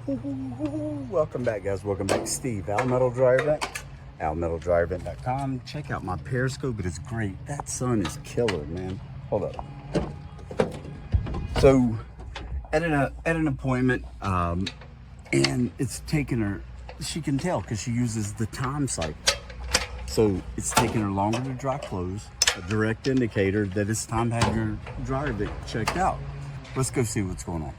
Welcome back, guys. Welcome back. Steve, Almetal Dryer Vent, almetaldryervent.com. Check out my Periscope. It is great. That sun is killer, man. Hold up. So, at an appointment, and it's taken her, she can tell because she uses the time cycle. So, it's taking her longer to dry clothes, a direct indicator that it's time to have your dryer vent checked out. Let's go see what's going on.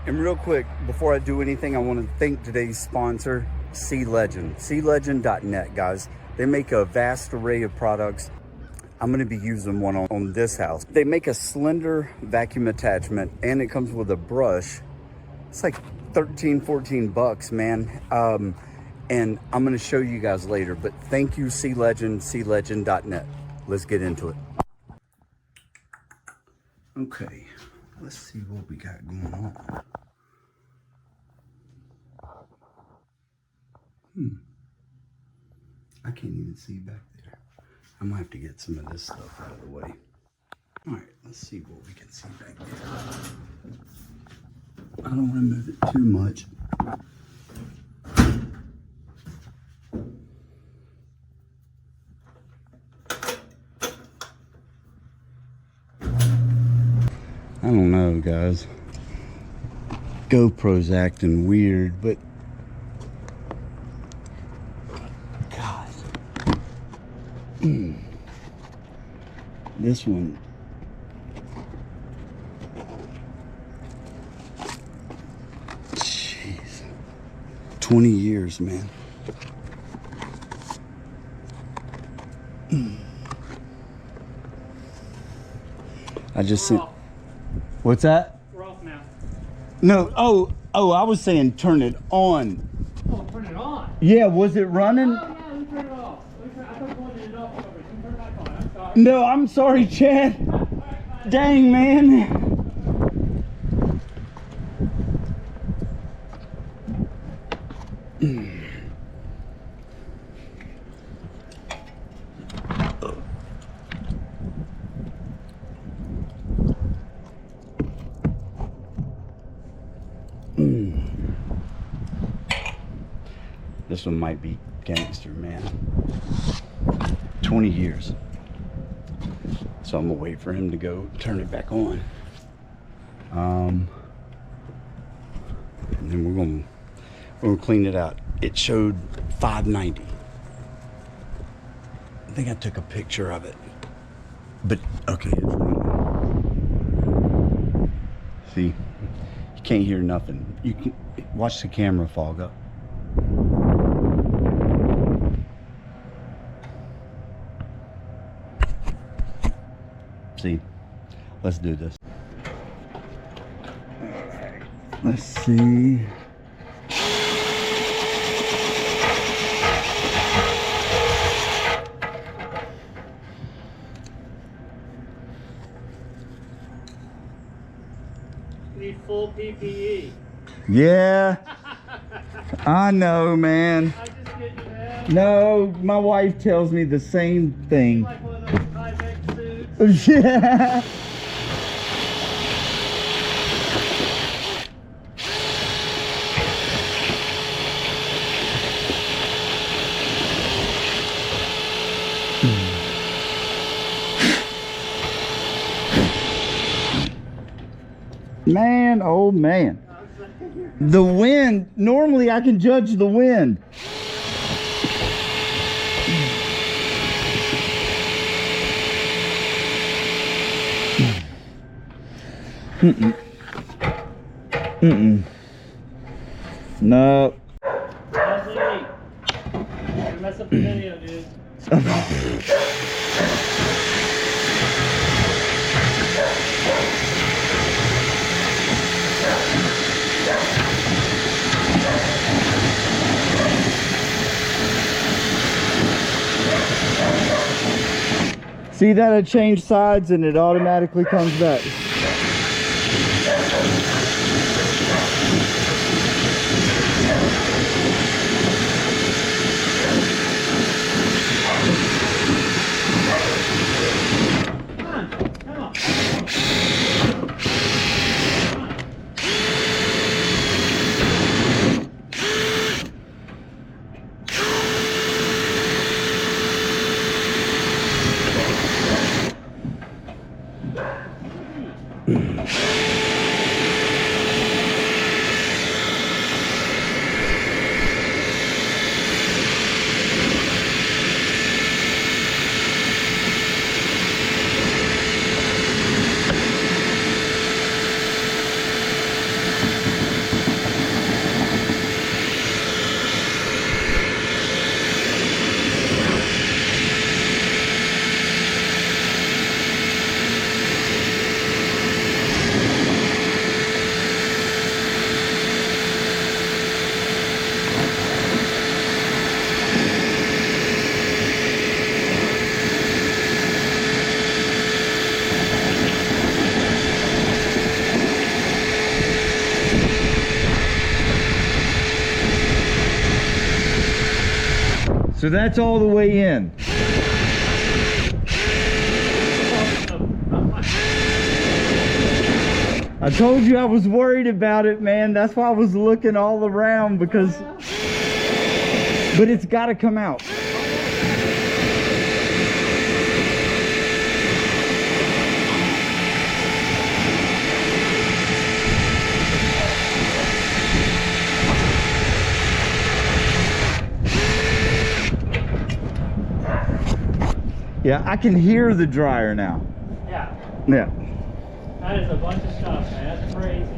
And real quick, before I do anything, I want to thank today's sponsor, Sealegend. Sealegend.net, guys. They make a vast array of products. I'm going to be using one on this house. They make a slender vacuum attachment, and it comes with a brush. It's like 13, 14 bucks, man. And I'm going to show you guys later. But thank you, Sealegend, Sealegend.net. Let's get into it. Okay. Let's see what we got going on. I can't even see back there. I'm gonna have to get some of this stuff out of the way. All right, let's see what we can see back there. I don't want to move it too much. I don't know, guys. GoPro's acting weird, but God, this one. Jeez, 20 years, man. I just sent. What's that? We're off now. No, oh, I was saying turn it on. Oh, turn it on? Yeah, was it running? Oh, yeah, let me turn it off. I thought you wanted it off. Can you turn it back on? I'm sorry. No, I'm sorry, Chad. Dang, man. This one might be gangster, man. 20 years. So I'm gonna wait for him to go turn it back on. And then we're gonna clean it out. It showed 590. I think I took a picture of it. But okay, it's running. See, you can't hear nothing. You can watch the camera fog up. See, let's do this. Let's see. You need full PPE. Yeah, I know, man. I just get you that. No, my wife tells me the same thing. Like one of those Tyvek suits. Yeah. Man, oh man. The wind, normally I can judge the wind. No. Leslie, you're gonna mess up the video, dude. See that I changed sides and it automatically comes back. So that's all the way in. I told you I was worried about it, man. That's why I was looking all around because... But it's got to come out. Yeah, I can hear the dryer now. Yeah. Yeah. That is a bunch of stuff, man. That's crazy.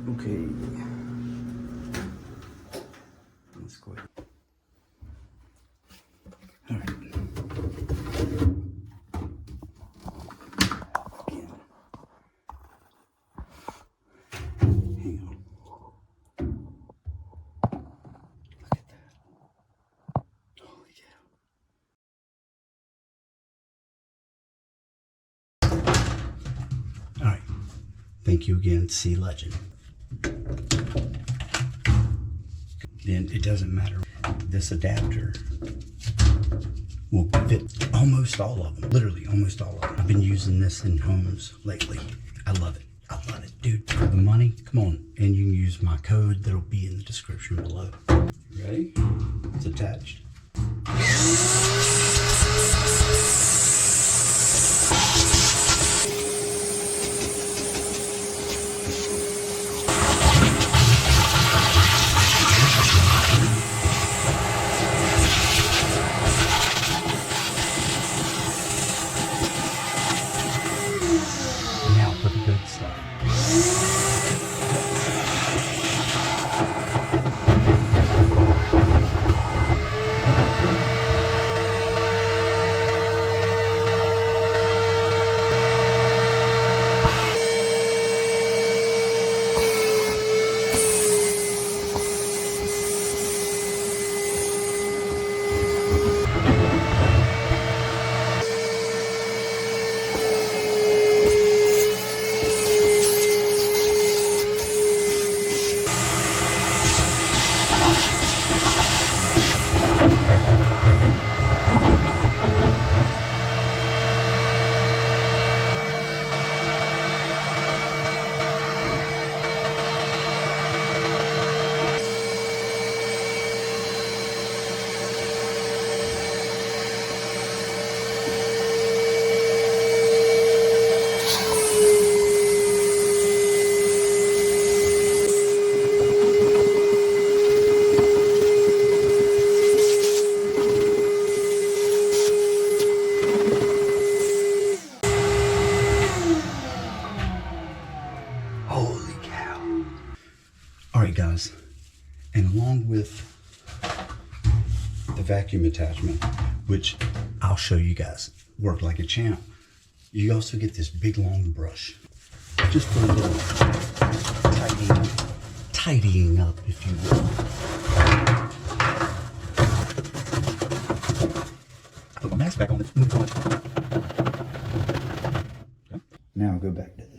Okay. Let's go ahead. All right. Again. Hang on. Look at that. Holy cow. All right. Thank you again, Sealegend. Then it doesn't matter. This adapter will fit almost all of them. Literally almost all of them. I've been using this in homes lately. I love it. I love it, dude. For the money, come on. And you can use my code that'll be in the description below. You ready? It's attached. Now for the good stuff. Holy cow. All right, guys, and along with the vacuum attachment, which I'll show you guys work like a champ, you also get this big long brush, just for a little tidying up, if you will. I put my mask back on. Okay. Now I'll go back to this.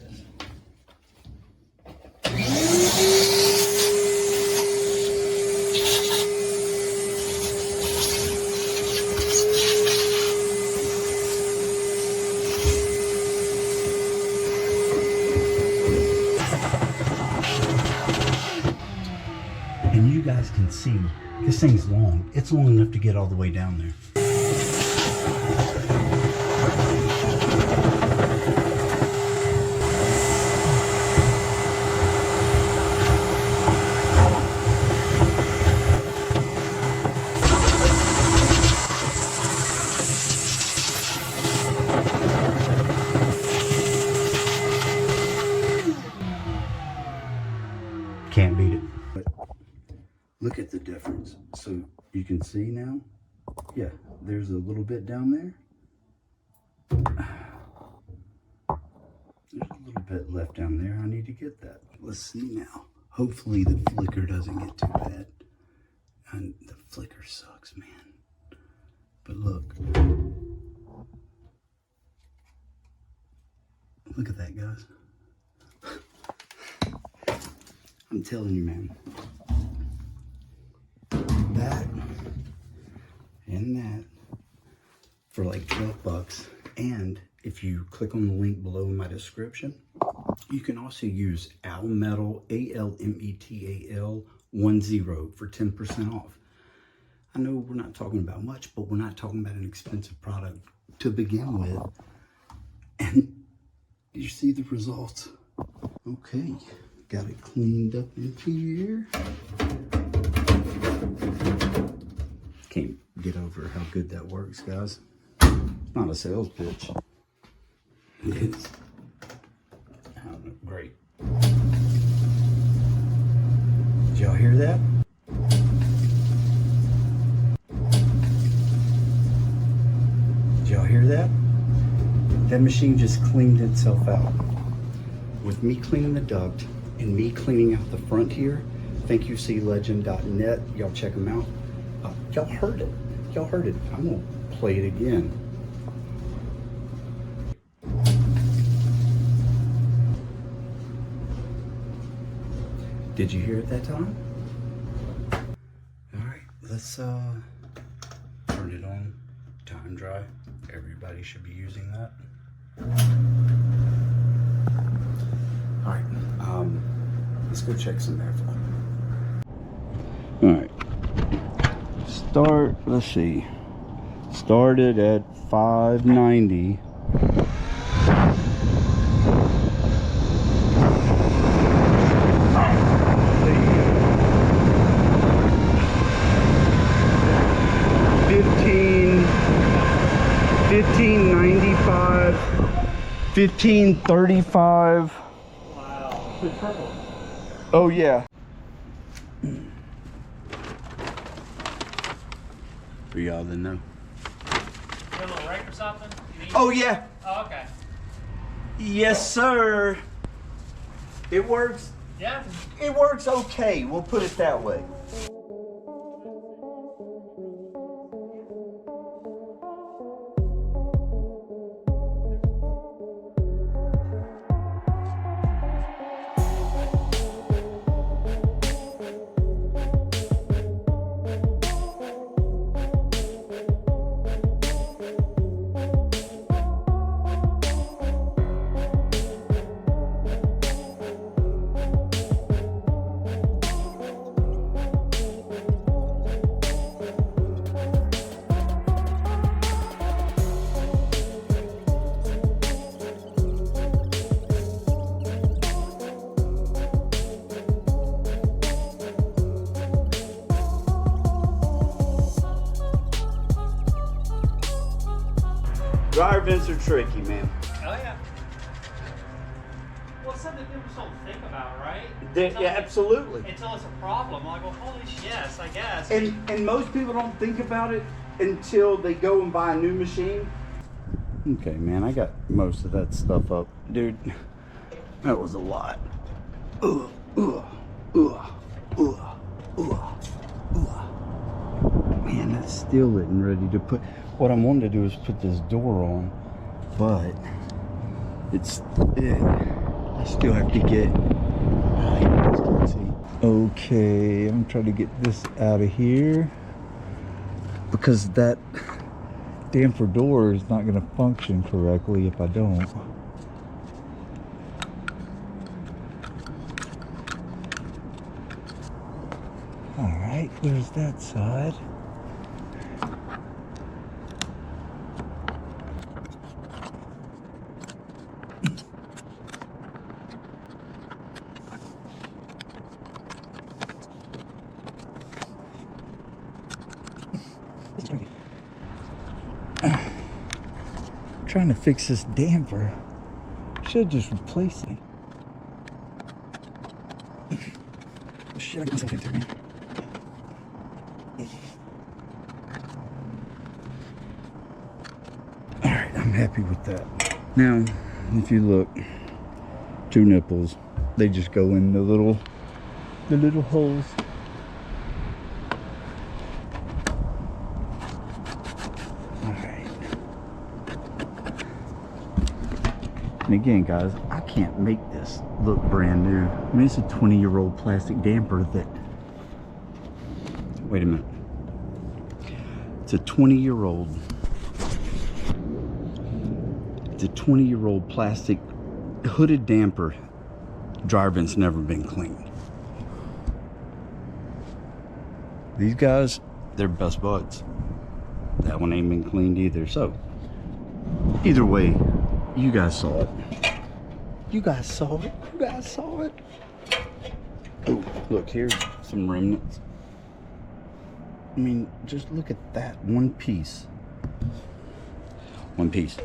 guys can see, this thing's long. It's long enough to get all the way down there. Can't beat it. But look at the difference. So you can see now, yeah, there's a little bit down there. There's a little bit left down there. I need to get that. Let's see now. Hopefully the flicker doesn't get too bad. And the flicker sucks, man. But look. Look at that, guys. I'm telling you, man. That and that for like $12. And if you click on the link below in my description, you can also use Almetal, ALMETAL 10 for 10% off. I know we're not talking about much, but we're not talking about an expensive product to begin with. And you see the results. Okay. Got it cleaned up in here. Can't get over how good that works, guys. It's not a sales pitch. It's great. Did y'all hear that? Did y'all hear that? That machine just cleaned itself out. With me cleaning the duct, and me cleaning out the front here. Thank you, Sealegend.net. Y'all check them out. Y'all heard it. Y'all heard it. I'm gonna play it again. Did you hear it that time? All right, let's turn it on. Time dry. Everybody should be using that. All right, let's go check some airflow. All right, let's see. Started at 590. There you go. 1595, 1535. Purple. Oh yeah. For y'all that know. You got a little rake or something? Oh yeah. Oh, okay. Yes, sir. It works. Yeah? It works okay. We'll put it that way. Dryer vents are tricky, man. Oh, yeah. Well, it's something people just don't think about, right? Yeah, absolutely. Until it's a problem. Like, well, holy shit, yes, I guess. And most people don't think about it until they go and buy a new machine. Okay, man, I got most of that stuff up. Dude, that was a lot. Man, that still isn't ready to put. What I wanted to do is put this door on, but I still have to get. I just can't see. Okay, I'm trying to get this out of here because that damper door is not going to function correctly if I don't. All right. right, where's that side? Trying to fix this damper. Should just replace it. Shit, I got myself into, man. Alright, I'm happy with that. Now, if you look, 2 nipples, they just go in the little holes. And again, guys, I can't make this look brand new. I mean, it's a 20-year-old plastic damper that... Wait a minute. It's a 20-year-old... It's a 20-year-old plastic hooded damper. Dryer vent's never been cleaned. These guys, they're best buds. That one ain't been cleaned either. So, either way, you guys saw it. You guys saw it. You guys saw it. Oh, look, here's some remnants. I mean, just look at that one piece. One piece.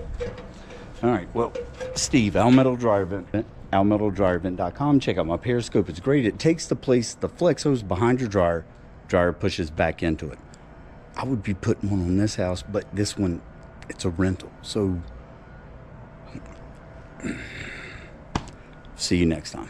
All right, well, Steve, Almetal Dryer Vent, almetaldryervent.com. Check out my periscope. It's great. It takes the place, the flex hose behind your dryer. Dryer pushes back into it. I would be putting one on this house, but this one, it's a rental. So, see you next time.